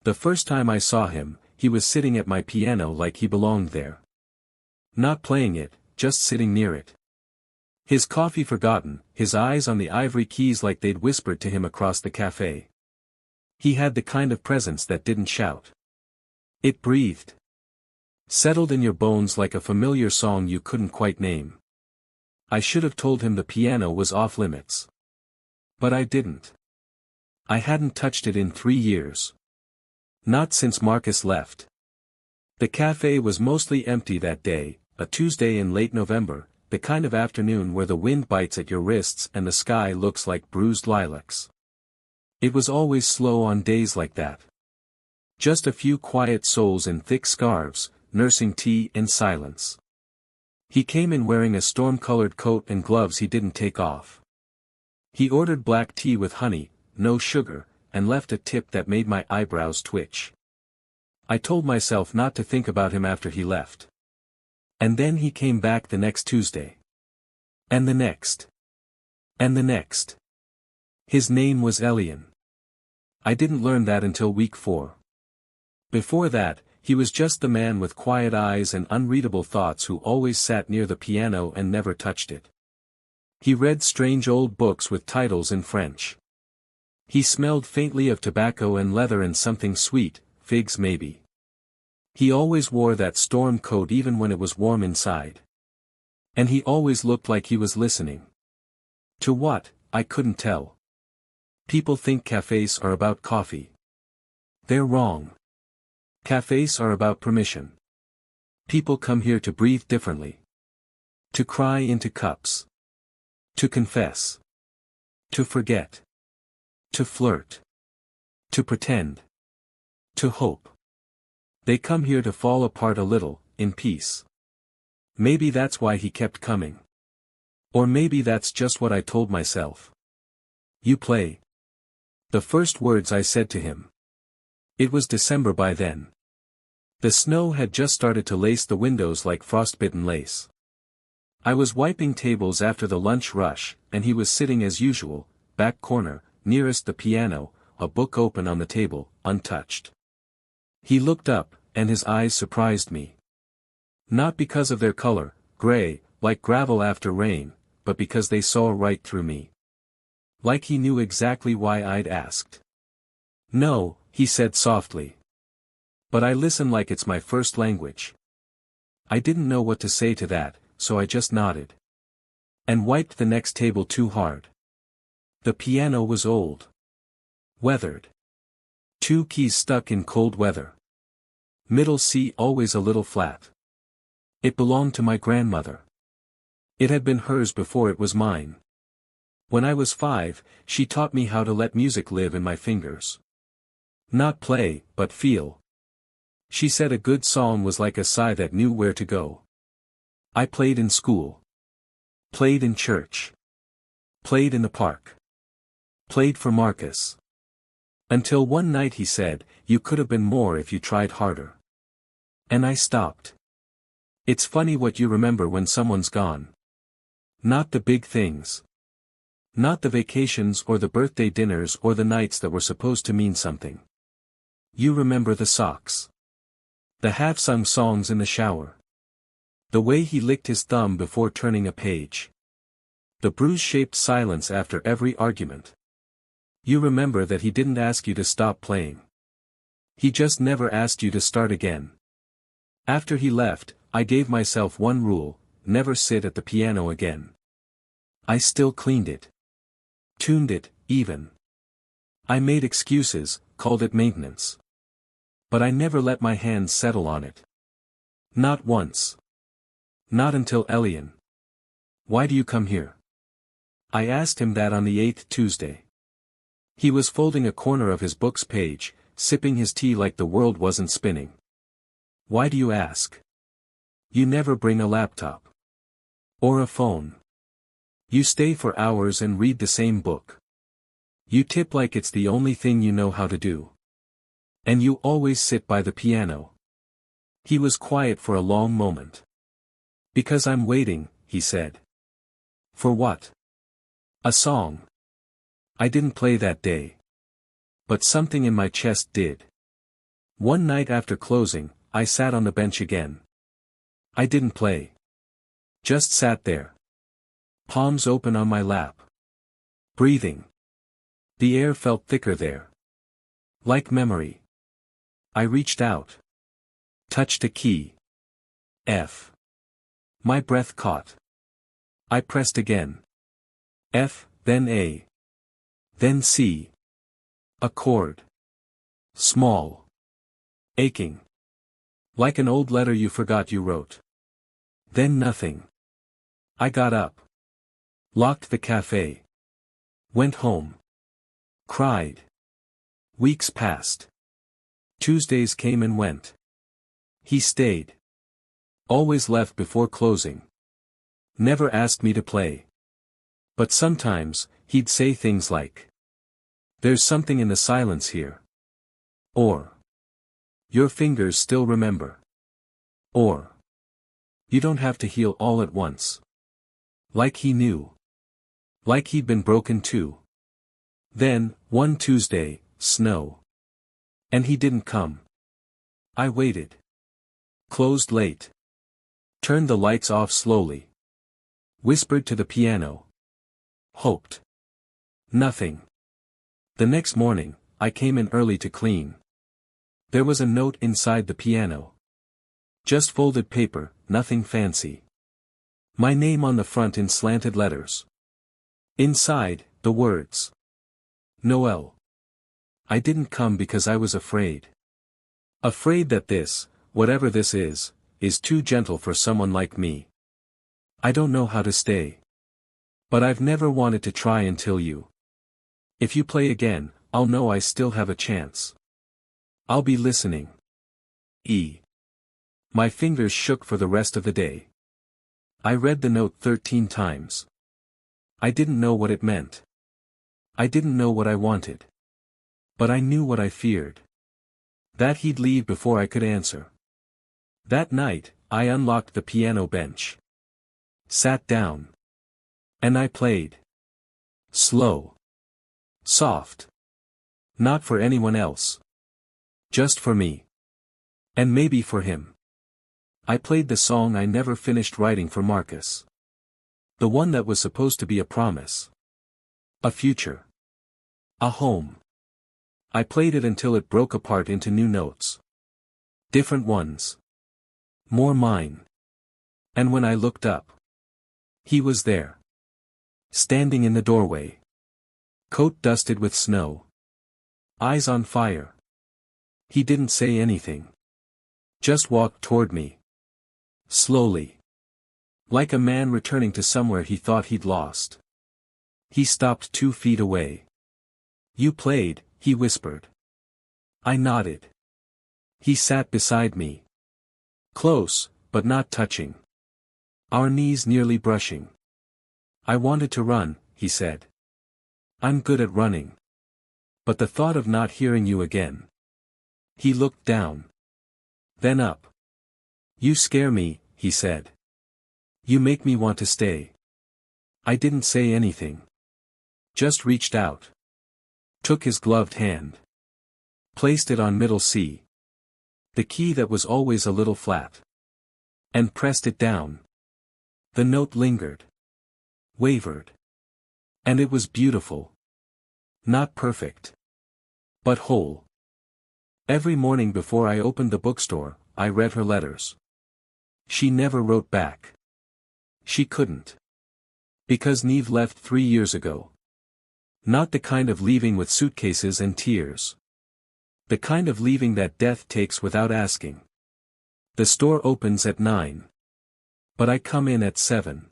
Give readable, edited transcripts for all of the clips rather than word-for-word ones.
The first time I saw him, he was sitting at my piano like he belonged there. Not playing it, just sitting near it. His coffee forgotten, his eyes on the ivory keys like they'd whispered to him across the cafe. He had the kind of presence that didn't shout. It breathed. Settled in your bones like a familiar song you couldn't quite name. I should have told him the piano was off limits. But I didn't. I hadn't touched it in 3 years. Not since Marcus left. The cafe was mostly empty that day, a Tuesday in late November, the kind of afternoon where the wind bites at your wrists and the sky looks like bruised lilacs. It was always slow on days like that. Just a few quiet souls in thick scarves, nursing tea in silence. He came in wearing a storm-colored coat and gloves he didn't take off. He ordered black tea with honey, no sugar, and left a tip that made my eyebrows twitch. I told myself not to think about him after he left. And then he came back the next Tuesday. And the next. And the next. His name was Elian. I didn't learn that until week 4. Before that, he was just the man with quiet eyes and unreadable thoughts who always sat near the piano and never touched it. He read strange old books with titles in French. He smelled faintly of tobacco and leather and something sweet, figs maybe. He always wore that storm coat even when it was warm inside. And he always looked like he was listening. To what, I couldn't tell. People think cafes are about coffee. They're wrong. Cafes are about permission. People come here to breathe differently. To cry into cups. To confess. To forget. To flirt. To pretend. To hope. They come here to fall apart a little, in peace. Maybe that's why he kept coming. Or maybe that's just what I told myself. You play. The first words I said to him. It was December by then. The snow had just started to lace the windows like frostbitten lace. I was wiping tables after the lunch rush, and he was sitting as usual, back corner, nearest the piano, a book open on the table, untouched. He looked up, and his eyes surprised me. Not because of their color, gray, like gravel after rain, but because they saw right through me. Like he knew exactly why I'd asked. No, he said softly. But I listen like it's my first language. I didn't know what to say to that, so I just nodded. And wiped the next table too hard. The piano was old. Weathered. 2 keys stuck in cold weather. Middle C always a little flat. It belonged to my grandmother. It had been hers before it was mine. When I was 5, she taught me how to let music live in my fingers. Not play, but feel. She said a good song was like a sigh that knew where to go. I played in school. Played in church. Played in the park. Played for Marcus. Until one night he said, "You could have been more if you tried harder." And I stopped. It's funny what you remember when someone's gone. Not the big things. Not the vacations or the birthday dinners or the nights that were supposed to mean something. You remember the socks. The half-sung songs in the shower. The way he licked his thumb before turning a page. The bruise-shaped silence after every argument. You remember that he didn't ask you to stop playing. He just never asked you to start again. After he left, I gave myself one rule, never sit at the piano again. I still cleaned it. Tuned it, even. I made excuses, called it maintenance. But I never let my hands settle on it. Not once. Not until Elian. Why do you come here? I asked him that on the 8th Tuesday. He was folding a corner of his book's page, sipping his tea like the world wasn't spinning. Why do you ask? You never bring a laptop. Or a phone. You stay for hours and read the same book. You tip like it's the only thing you know how to do. And you always sit by the piano. He was quiet for a long moment. Because I'm waiting, he said. For what? A song. I didn't play that day. But something in my chest did. One night after closing, I sat on the bench again. I didn't play. Just sat there. Palms open on my lap. Breathing. The air felt thicker there. Like memory. I reached out. Touched a key. F. My breath caught. I pressed again. F, then A. Then C. A chord. Small. Aching. Like an old letter you forgot you wrote. Then nothing. I got up. Locked the cafe. Went home. Cried. Weeks passed. Tuesdays came and went. He stayed. Always left before closing. Never asked me to play. But sometimes, he'd say things like, "There's something in the silence here." Or, "Your fingers still remember." Or, "You don't have to heal all at once." Like he knew. Like he'd been broken too. Then, one Tuesday, snow. And he didn't come. I waited. Closed late. Turned the lights off slowly. Whispered to the piano. Hoped. Nothing. The next morning, I came in early to clean. There was a note inside the piano. Just folded paper, nothing fancy. My name on the front in slanted letters. Inside, the words. Noel. I didn't come because I was afraid. Afraid that this, whatever this is too gentle for someone like me. I don't know how to stay. But I've never wanted to try until you. If you play again, I'll know I still have a chance. I'll be listening. E. My fingers shook for the rest of the day. I read the note 13 times. I didn't know what it meant. I didn't know what I wanted. But I knew what I feared. That he'd leave before I could answer. That night, I unlocked the piano bench. Sat down. And I played. Slow. Soft. Not for anyone else. Just for me. And maybe for him. I played the song I never finished writing for Marcus. The one that was supposed to be a promise. A future. A home. I played it until it broke apart into new notes. Different ones. More mine. And when I looked up, he was there. Standing in the doorway. Coat dusted with snow. Eyes on fire. He didn't say anything. Just walked toward me. Slowly. Like a man returning to somewhere he thought he'd lost. He stopped 2 feet away. You played, he whispered. I nodded. He sat beside me. Close, but not touching. Our knees nearly brushing. I wanted to run, he said. I'm good at running. But the thought of not hearing you again. He looked down. Then up. You scare me, he said. You make me want to stay. I didn't say anything. Just reached out. Took his gloved hand. Placed it on middle C. The key that was always a little flat. And pressed it down. The note lingered. Wavered. And it was beautiful. Not perfect. But whole. Every morning before I opened the bookstore, I read her letters. She never wrote back. She couldn't. Because Neve left 3 years ago. Not the kind of leaving with suitcases and tears. The kind of leaving that death takes without asking. The store opens at 9. But I come in at 7.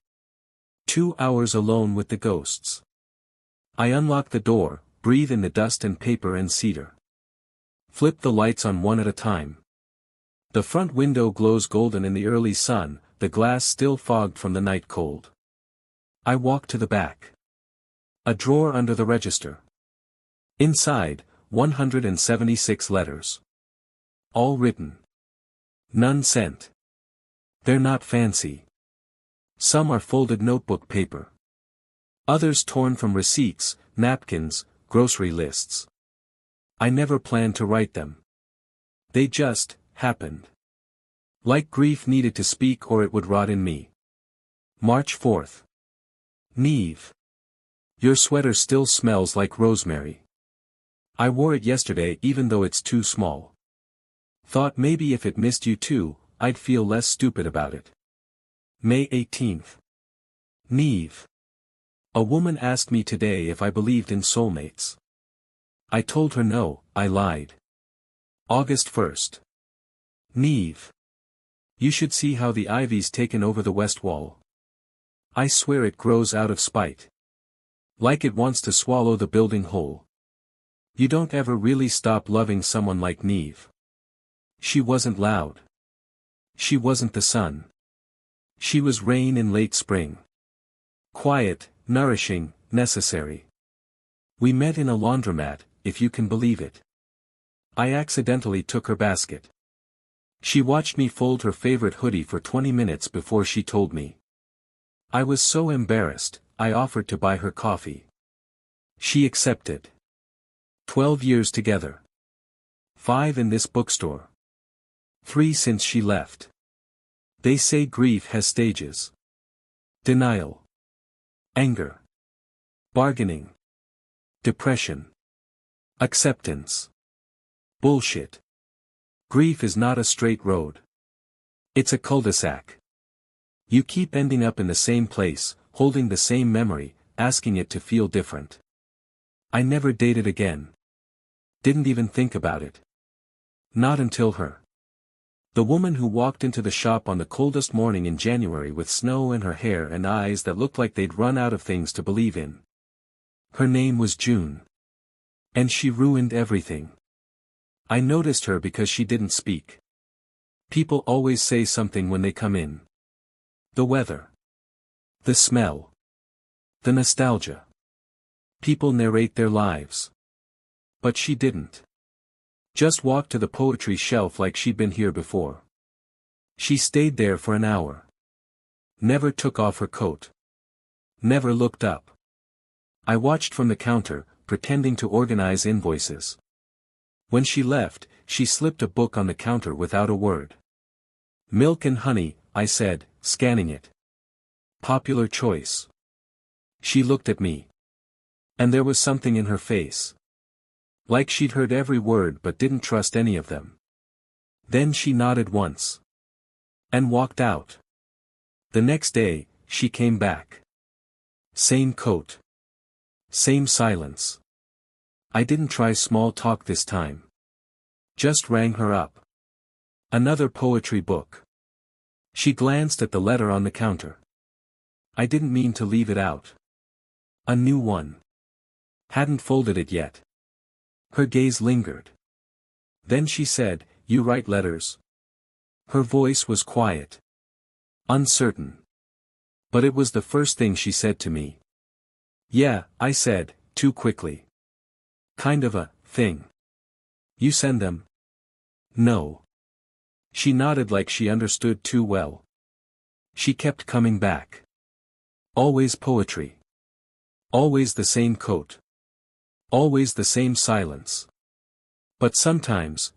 2 hours alone with the ghosts. I unlock the door, breathe in the dust and paper and cedar. Flip the lights on one at a time. The front window glows golden in the early sun, the glass still fogged from the night cold. I walk to the back. A drawer under the register. Inside, 176 letters. All written. None sent. They're not fancy. Some are folded notebook paper. Others torn from receipts, napkins, grocery lists. I never planned to write them. They just happened. Like grief needed to speak or it would rot in me. March 4th. Neve. Your sweater still smells like rosemary. I wore it yesterday even though it's too small. Thought maybe if it missed you too, I'd feel less stupid about it. May 18th. Neve. A woman asked me today if I believed in soulmates. I told her no, I lied. August 1st. Neve. You should see how the ivy's taken over the west wall. I swear it grows out of spite. Like it wants to swallow the building whole. You don't ever really stop loving someone like Neve. She wasn't loud. She wasn't the sun. She was rain in late spring. Quiet, nourishing, necessary. We met in a laundromat, if you can believe it. I accidentally took her basket. She watched me fold her favorite hoodie for 20 minutes before she told me. I was so embarrassed, I offered to buy her coffee. She accepted. 12 years together. 5 in this bookstore. 3 since she left. They say grief has stages. Denial. Anger. Bargaining. Depression. Acceptance. Bullshit. Grief is not a straight road. It's a cul-de-sac. You keep ending up in the same place, holding the same memory, asking it to feel different. I never dated again. Didn't even think about it. Not until her. The woman who walked into the shop on the coldest morning in January with snow in her hair and eyes that looked like they'd run out of things to believe in. Her name was June. And she ruined everything. I noticed her because she didn't speak. People always say something when they come in. The weather. The smell. The nostalgia. People narrate their lives. But she didn't. Just walked to the poetry shelf like she'd been here before. She stayed there for an hour. Never took off her coat. Never looked up. I watched from the counter, pretending to organize invoices. When she left, she slipped a book on the counter without a word. Milk and honey, I said, scanning it. Popular choice. She looked at me. And there was something in her face. Like she'd heard every word but didn't trust any of them. Then she nodded once. And walked out. The next day, she came back. Same coat. Same silence. I didn't try small talk this time. Just rang her up. Another poetry book. She glanced at the letter on the counter. I didn't mean to leave it out. A new one. Hadn't folded it yet. Her gaze lingered. Then she said, "You write letters?" Her voice was quiet. Uncertain. But it was the first thing she said to me. "Yeah," I said, too quickly. "Kind of a thing. You send them?" "No." She nodded like she understood too well. She kept coming back. Always poetry. Always the same coat. Always the same silence. But sometimes,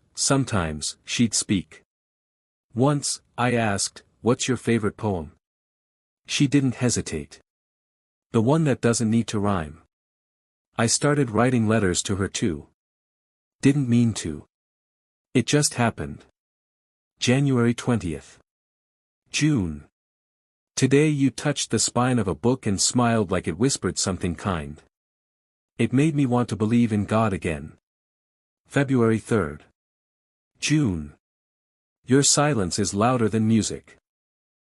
she'd speak. Once, I asked, "What's your favorite poem?" She didn't hesitate. "The one that doesn't need to rhyme." I started writing letters to her too. Didn't mean to. It just happened. January 20th. June. Today you touched the spine of a book and smiled like it whispered something kind. It made me want to believe in God again. February 3rd. June. Your silence is louder than music.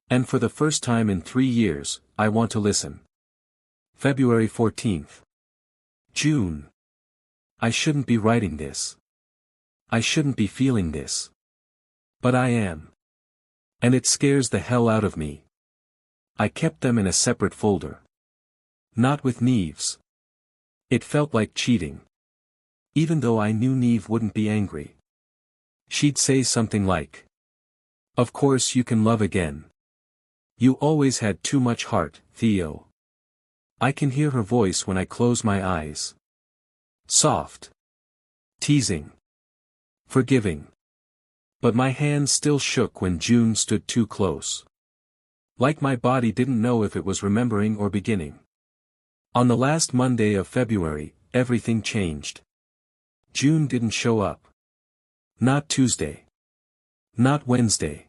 And for the first time in 3 years, I want to listen. February 14th. June. I shouldn't be writing this. I shouldn't be feeling this. But I am. And it scares the hell out of me. I kept them in a separate folder. Not with Neve's. It felt like cheating. Even though I knew Neve wouldn't be angry. She'd say something like, "Of course you can love again. You always had too much heart, Theo." I can hear her voice when I close my eyes. Soft. Teasing. Forgiving. But my hands still shook when June stood too close. Like my body didn't know if it was remembering or beginning. On the last Monday of February, everything changed. June didn't show up. Not Tuesday. Not Wednesday.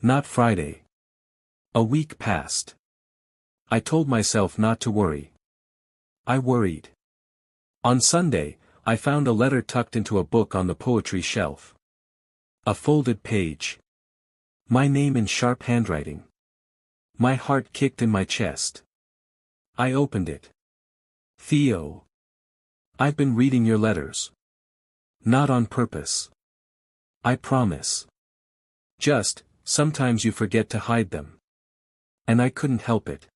Not Friday. A week passed. I told myself not to worry. I worried. On Sunday, I found a letter tucked into a book on the poetry shelf. A folded page. My name in sharp handwriting. My heart kicked in my chest. I opened it. Theo. I've been reading your letters. Not on purpose. I promise. Just, sometimes you forget to hide them. And I couldn't help it.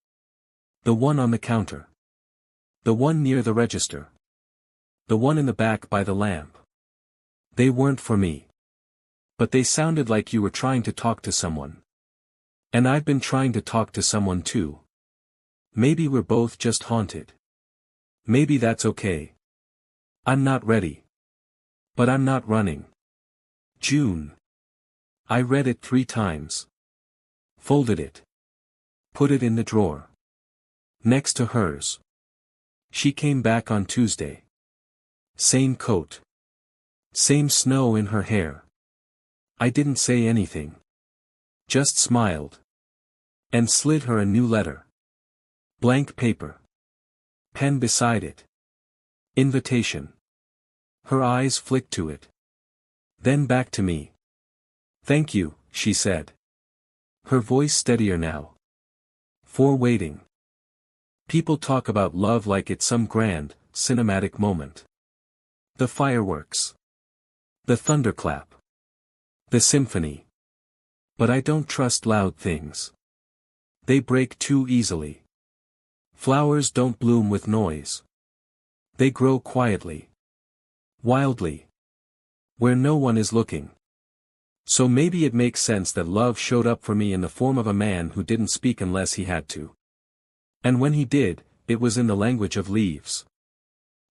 The one on the counter. The one near the register. The one in the back by the lamp. They weren't for me. But they sounded like you were trying to talk to someone. And I've been trying to talk to someone too. Maybe we're both just haunted. Maybe that's okay. I'm not ready. But I'm not running. June. I read it 3 times. Folded it. Put it in the drawer. Next to hers. She came back on Tuesday. Same coat. Same snow in her hair. I didn't say anything. Just smiled. And slid her a new letter. Blank paper. Pen beside it. Invitation. Her eyes flicked to it. Then back to me. Thank you, she said. Her voice steadier now. For waiting. People talk about love like it's some grand, cinematic moment. The fireworks. The thunderclap. The symphony. But I don't trust loud things. They break too easily. Flowers don't bloom with noise. They grow quietly. Wildly. Where no one is looking. So maybe it makes sense that love showed up for me in the form of a man who didn't speak unless he had to. And when he did, it was in the language of leaves.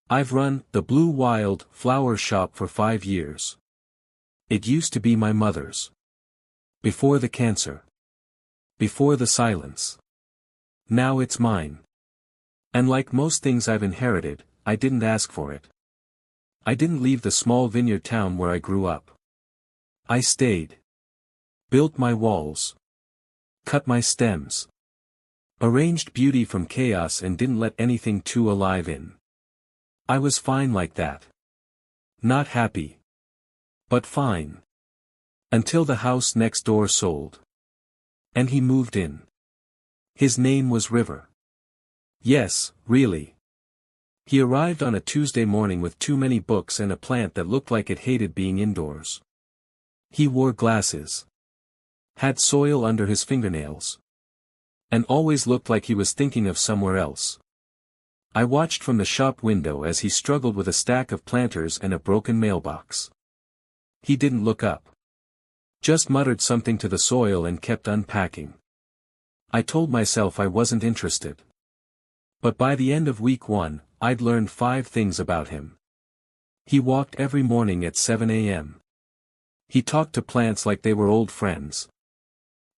I've run the Blue Wild flower shop for 5 years. It used to be my mother's. Before the cancer. Before the silence. Now it's mine. And like most things I've inherited, I didn't ask for it. I didn't leave the small vineyard town where I grew up. I stayed. Built my walls. Cut my stems. Arranged beauty from chaos and didn't let anything too alive in. I was fine like that. Not happy. But fine. Until the house next door sold. And he moved in. His name was River. Yes, really. He arrived on a Tuesday morning with too many books and a plant that looked like it hated being indoors. He wore glasses. Had soil under his fingernails. And always looked like he was thinking of somewhere else. I watched from the shop window as he struggled with a stack of planters and a broken mailbox. He didn't look up. Just muttered something to the soil and kept unpacking. I told myself I wasn't interested. But by the end of week 1, I'd learned 5 things about him. He walked every morning at 7 a.m. He talked to plants like they were old friends.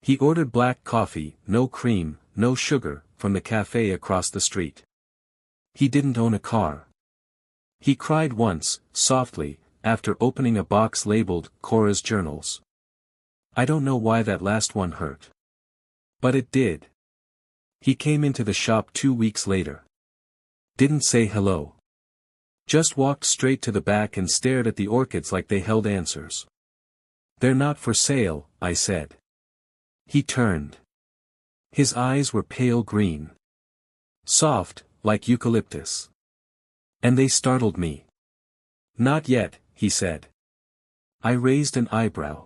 He ordered black coffee, no cream, no sugar, from the cafe across the street. He didn't own a car. He cried once, softly, after opening a box labeled Cora's Journals. I don't know why that last one hurt. But it did. He came into the shop 2 weeks later. Didn't say hello. Just walked straight to the back and stared at the orchids like they held answers. They're not for sale, I said. He turned. His eyes were pale green. Soft, like eucalyptus. And they startled me. Not yet, he said. I raised an eyebrow.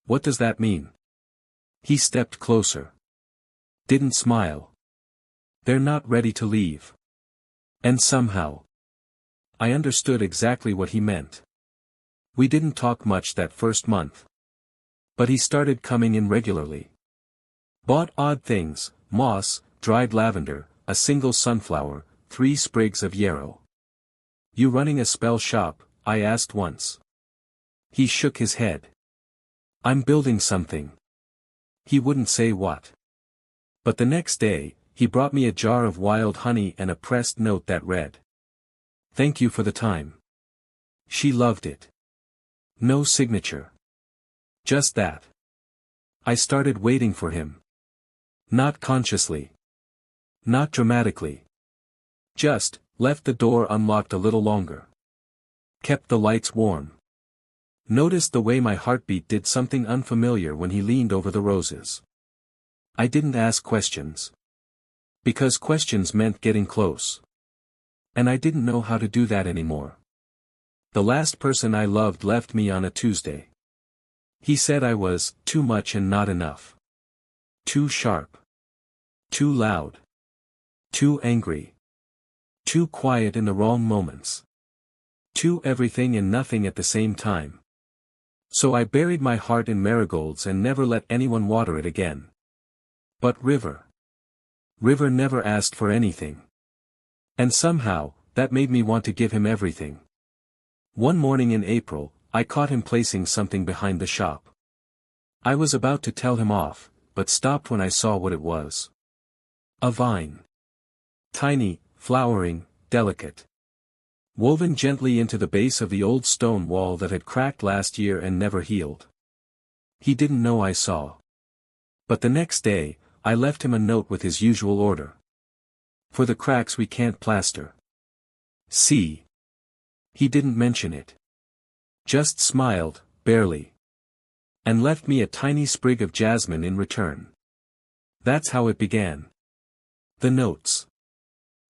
What does that mean? He stepped closer. Didn't smile. They're not ready to leave. And somehow, I understood exactly what he meant. We didn't talk much that first month. But he started coming in regularly. Bought odd things, moss, dried lavender, a single sunflower, 3 sprigs of yarrow. You running a spell shop? I asked once. He shook his head. I'm building something. He wouldn't say what. But the next day, he brought me a jar of wild honey and a pressed note that read, "Thank you for the time." She loved it. No signature. Just that. I started waiting for him. Not consciously. Not dramatically. Just, left the door unlocked a little longer. Kept the lights warm. Noticed the way my heartbeat did something unfamiliar when he leaned over the roses. I didn't ask questions. Because questions meant getting close. And I didn't know how to do that anymore. The last person I loved left me on a Tuesday. He said I was too much and not enough. Too sharp. Too loud. Too angry. Too quiet in the wrong moments. Too everything and nothing at the same time. So I buried my heart in marigolds and never let anyone water it again. But River never asked for anything. And somehow, that made me want to give him everything. One morning in April, I caught him placing something behind the shop. I was about to tell him off, but stopped when I saw what it was. A vine. Tiny, flowering, delicate. Woven gently into the base of the old stone wall that had cracked last year and never healed. He didn't know I saw. But the next day, I left him a note with his usual order. For the cracks we can't plaster. See. He didn't mention it. Just smiled, barely. And left me a tiny sprig of jasmine in return. That's how it began. The notes.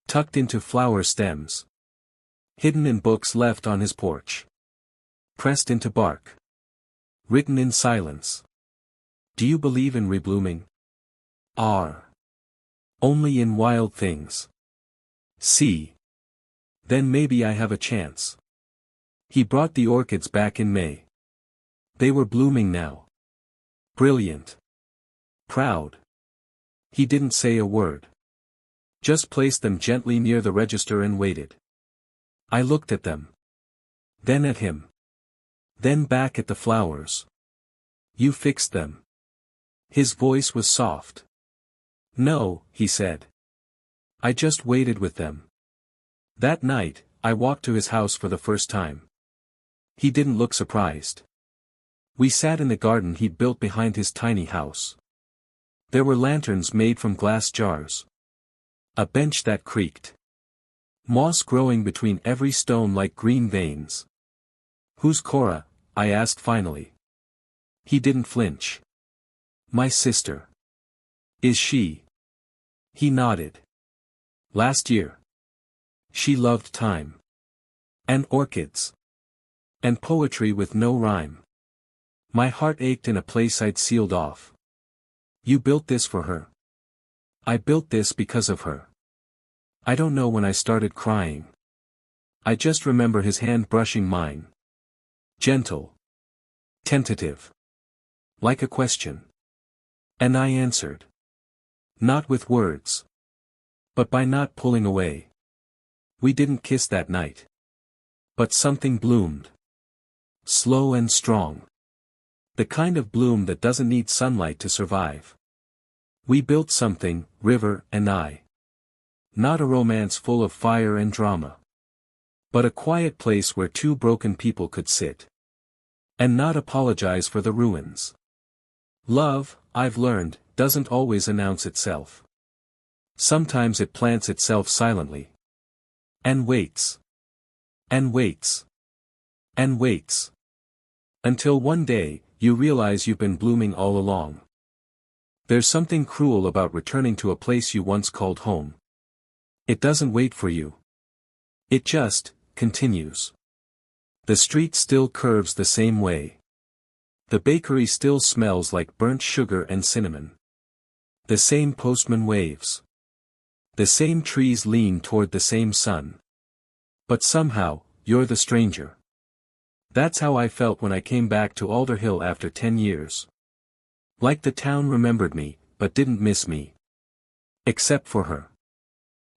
Tucked into flower stems. Hidden in books left on his porch. Pressed into bark. Written in silence. Do you believe in reblooming? Only in wild things. See. Then maybe I have a chance. He brought the orchids back in May. They were blooming now. Brilliant. Proud. He didn't say a word. Just placed them gently near the register and waited. I looked at them. Then at him. Then back at the flowers. You fixed them. His voice was soft. No, he said. I just waited with them. That night, I walked to his house for the first time. He didn't look surprised. We sat in the garden he'd built behind his tiny house. There were lanterns made from glass jars. A bench that creaked. Moss growing between every stone like green veins. Who's Cora? I asked finally. He didn't flinch. My sister. Is she? He nodded. Last year. She loved time. And orchids. And poetry with no rhyme. My heart ached in a place I'd sealed off. You built this for her. I built this because of her. I don't know when I started crying. I just remember his hand brushing mine. Gentle. Tentative. Like a question. And I answered. Not with words. But by not pulling away. We didn't kiss that night. But something bloomed. Slow and strong. The kind of bloom that doesn't need sunlight to survive. We built something, River and I. Not a romance full of fire and drama. But a quiet place where two broken people could sit. And not apologize for the ruins. Love, I've learned, doesn't always announce itself. Sometimes it plants itself silently. And waits. And waits. And waits. Until one day, you realize you've been blooming all along. There's something cruel about returning to a place you once called home. It doesn't wait for you. It just continues. The street still curves the same way. The bakery still smells like burnt sugar and cinnamon. The same postman waves. The same trees lean toward the same sun. But somehow, you're the stranger. That's how I felt when I came back to Alder Hill after 10 years. Like the town remembered me, but didn't miss me. Except for her.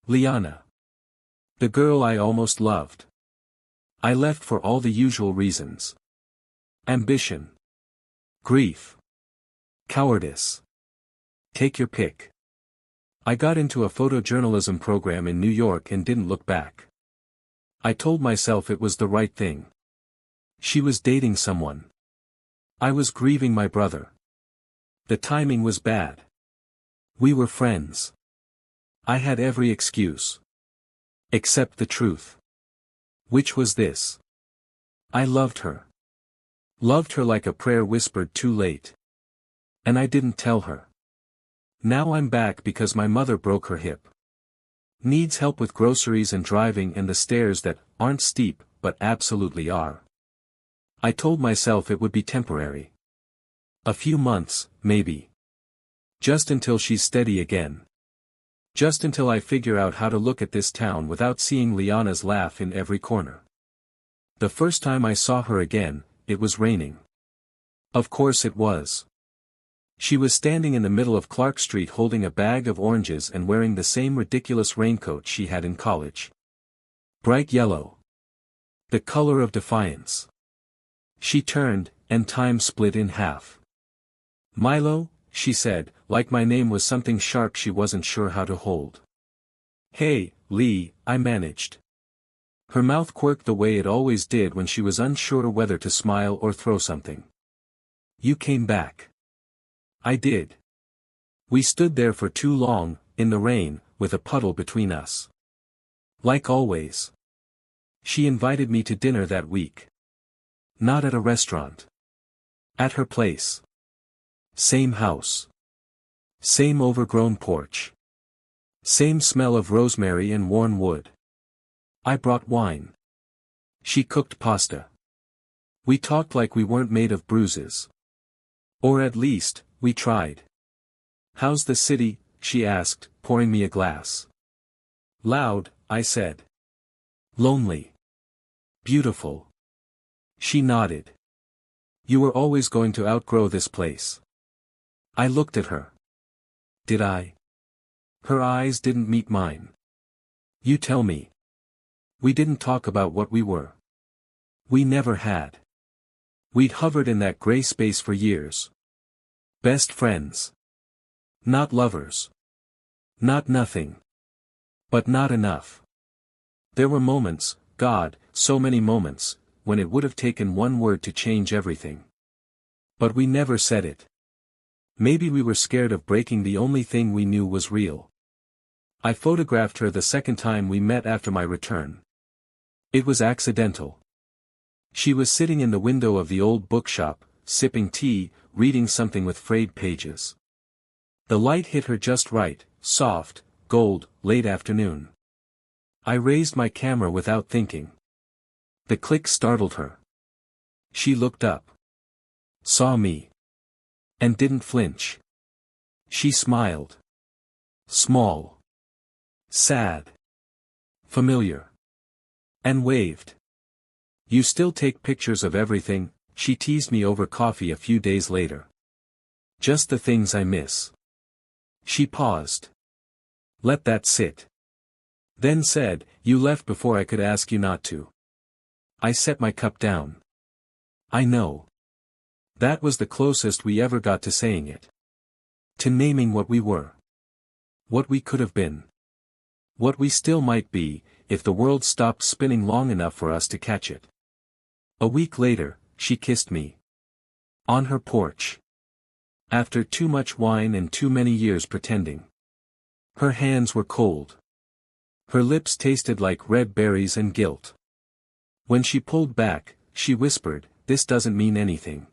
Liana. The girl I almost loved. I left for all the usual reasons. Ambition. Grief. Cowardice. Take your pick. I got into a photojournalism program in New York and didn't look back. I told myself it was the right thing. She was dating someone. I was grieving my brother. The timing was bad. We were friends. I had every excuse. Except the truth. Which was this. I loved her. Loved her like a prayer whispered too late. And I didn't tell her. Now I'm back because my mother broke her hip. Needs help with groceries and driving and the stairs that aren't steep, but absolutely are. I told myself it would be temporary. A few months, maybe. Just until she's steady again. Just until I figure out how to look at this town without seeing Liana's laugh in every corner. The first time I saw her again, it was raining. Of course it was. She was standing in the middle of Clark Street holding a bag of oranges and wearing the same ridiculous raincoat she had in college. Bright yellow. The color of defiance. She turned, and time split in half. Milo, she said, like my name was something sharp she wasn't sure how to hold. Hey, Lee, I managed. Her mouth quirked the way it always did when she was unsure whether to smile or throw something. You came back. I did. We stood there for too long, in the rain, with a puddle between us. Like always. She invited me to dinner that week. Not at a restaurant. At her place. Same house. Same overgrown porch. Same smell of rosemary and worn wood. I brought wine. She cooked pasta. We talked like we weren't made of bruises. Or at least, we tried. How's the city? She asked, pouring me a glass. Loud, I said. Lonely. Beautiful. She nodded. You were always going to outgrow this place. I looked at her. Did I? Her eyes didn't meet mine. You tell me. We didn't talk about what we were. We never had. We'd hovered in that gray space for years. Best friends. Not lovers. Not nothing. But not enough. There were moments, God, so many moments, when it would have taken one word to change everything. But we never said it. Maybe we were scared of breaking the only thing we knew was real. I photographed her the second time we met after my return. It was accidental. She was sitting in the window of the old bookshop, sipping tea, reading something with frayed pages. The light hit her just right, soft, gold, late afternoon. I raised my camera without thinking. The click startled her. She looked up. Saw me. And didn't flinch. She smiled. Small. Sad. Familiar. And waved. You still take pictures of everything, she teased me over coffee a few days later. Just the things I miss. She paused. Let that sit. Then said, you left before I could ask you not to. I set my cup down. I know. That was the closest we ever got to saying it. To naming what we were. What we could have been. What we still might be, if the world stopped spinning long enough for us to catch it. A week later, she kissed me. On her porch. After too much wine and too many years pretending. Her hands were cold. Her lips tasted like red berries and guilt. When she pulled back, she whispered, this doesn't mean anything.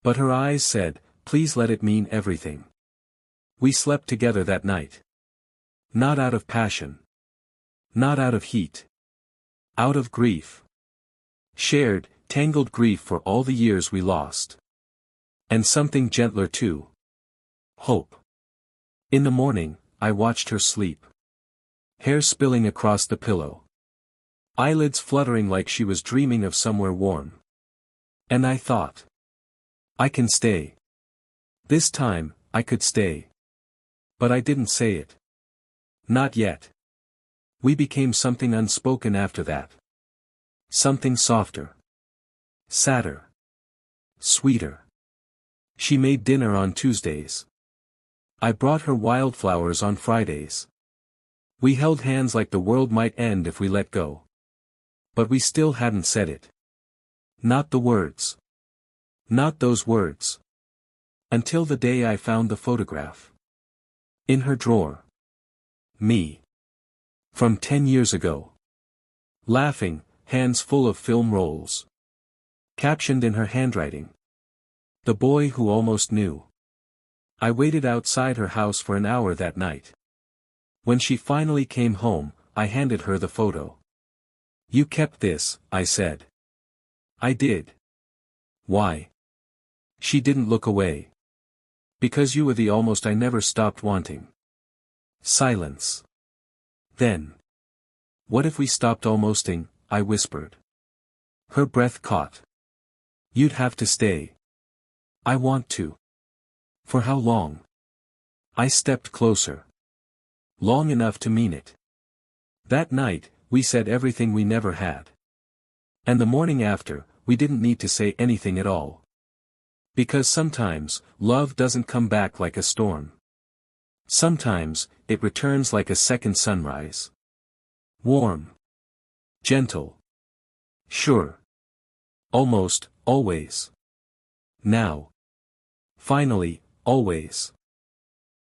But her eyes said, please let it mean everything. We slept together that night. Not out of passion. Not out of heat. Out of grief. Shared, tangled grief for all the years we lost. And something gentler too. Hope. In the morning, I watched her sleep. Hair spilling across the pillow. Eyelids fluttering like she was dreaming of somewhere warm. And I thought. I can stay. This time, I could stay. But I didn't say it. Not yet. We became something unspoken after that. Something softer. Sadder. Sweeter. She made dinner on Tuesdays. I brought her wildflowers on Fridays. We held hands like the world might end if we let go. But we still hadn't said it. Not the words. Not those words. Until the day I found the photograph. In her drawer. Me. From 10 years ago. Laughing, hands full of film rolls. Captioned in her handwriting. The boy who almost knew. I waited outside her house for an hour that night. When she finally came home, I handed her the photo. You kept this, I said. I did. Why? She didn't look away. Because you were the almost I never stopped wanting. Silence. Then. What if we stopped almosting, I whispered. Her breath caught. You'd have to stay. I want to. For how long? I stepped closer. Long enough to mean it. That night, we said everything we never had. And the morning after, we didn't need to say anything at all. Because sometimes, love doesn't come back like a storm. Sometimes, it returns like a second sunrise. Warm. Gentle. Sure. Almost, always. Now. Finally, always.